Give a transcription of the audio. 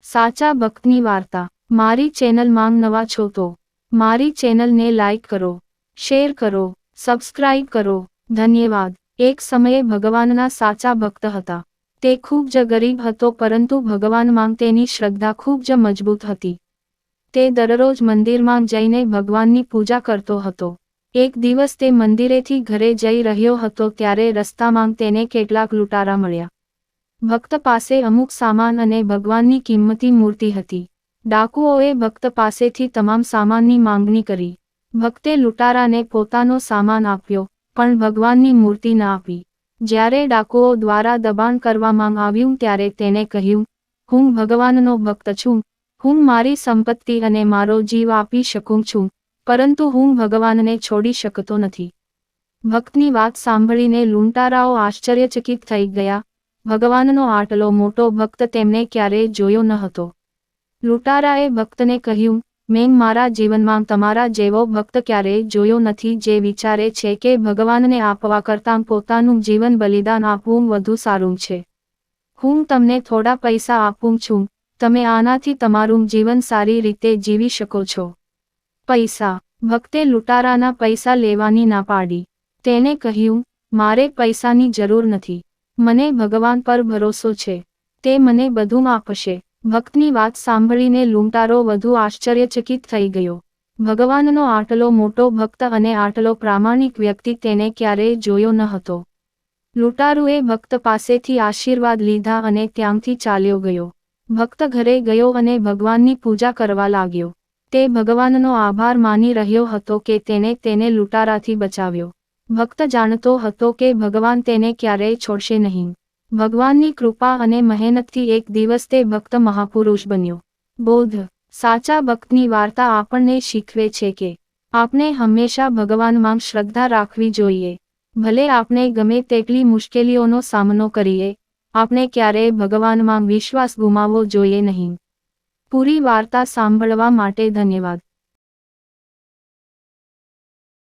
સાચા ભક્તની વાર્તા। મારી ચેનલમાં નવા છો તો મારી ચેનલને લાઈક કરો, શેર કરો, સબસ્ક્રાઇબ કરો। ધન્યવાદ। એક સમયે ભગવાનના સાચા ભક્ત હતા। તે ખૂબ જ ગરીબ હતો, પરંતુ ભગવાનમાં તેની શ્રદ્ધા ખૂબ જ મજબૂત હતી। તે દરરોજ મંદિરમાં જઈને ભગવાનની પૂજા કરતો હતો। એક દિવસ તે મંદિરેથી ઘરે જઈ રહ્યો હતો ત્યારે રસ્તામાં તેને કેટલાક લૂંટારા મળ્યા। ભક્ત પાસે અમુક સામાન અને ભગવાનની કિંમતી મૂર્તિ હતી। ડાકુઓએ ભક્ત પાસેથી તમામ સામાનની માંગણી કરી। ભક્તે લૂંટારાને પોતાનો સામાન આપ્યો, પણ ભગવાનની મૂર્તિ ન આપી। જ્યારે ડાકુઓ દ્વારા દબાણ કરવામાં આવ્યું ત્યારે તેને કહ્યું, હું ભગવાનનો ભક્ત છું, હું મારી સંપત્તિ અને મારો જીવ આપી શકું છું, પરંતુ હું ભગવાનને છોડી શકતો નથી। ભક્તની વાત સાંભળીને લૂંટારાઓ આશ્ચર્યચકિત થઈ ગયા। ભગવાનનો આટલો મોટો ભક્ત તેમને ક્યારેય જોયો ન હતો। લૂંટારાએ ભક્તને કહ્યું, મેં મારા જીવનમાં તમારા જેવો ભક્ત ક્યારેય જોયો નથી, જે વિચારે છે કે ભગવાનને આપવા કરતાં પોતાનું જીવન બલિદાન આપવું વધુ સારું છે। હું તમને થોડા પૈસા આપું છું, તમે આનાથી તમારું જીવન સારી રીતે જીવી શકો છો। પૈસા? ભક્તે લૂંટારાના પૈસા લેવાની ના પાડી। તેને કહ્યું, મારે પૈસાની જરૂર નથી, મને ભગવાન પર ભરોસો છે, તે મને બધું આપશે। ભક્તની વાત સાંભળીને લૂંટારો વધુ આશ્ચર્યચકિત થઈ ગયો। ભગવાનનો આટલો મોટો ભક્ત અને આટલો પ્રામાણિક વ્યક્તિ તેને ક્યારેય જોયો ન હતો। લૂંટારુએ ભક્ત પાસેથી આશીર્વાદ લીધા અને ત્યાંથી ચાલ્યો ગયો। ભક્ત ઘરે ગયો અને ભગવાનની પૂજા કરવા લાગ્યો। તે ભગવાનનો આભાર માની રહ્યો હતો કે તેને લૂંટારાથી બચાવ્યો। ભક્ત જાણતો હતો કે ભગવાન તેને ક્યારેય છોડશે નહીં। ભગવાનની કૃપા અને મહેનતથી એક દિવસ તે ભક્ત મહાપુરુષ બન્યો। બોધ: સાચા ભક્તની વાર્તા આપણને શીખવે છે કે આપણે હંમેશા ભગવાનમાં શ્રદ્ધા રાખવી જોઈએ। ભલે આપણે ગમે તેટલી મુશ્કેલીઓનો સામનો કરીએ, આપણે ક્યારેય ભગવાનમાં વિશ્વાસ ગુમાવવો જોઈએ નહીં। પૂરી વાર્તા સાંભળવા માટે ધન્યવાદ।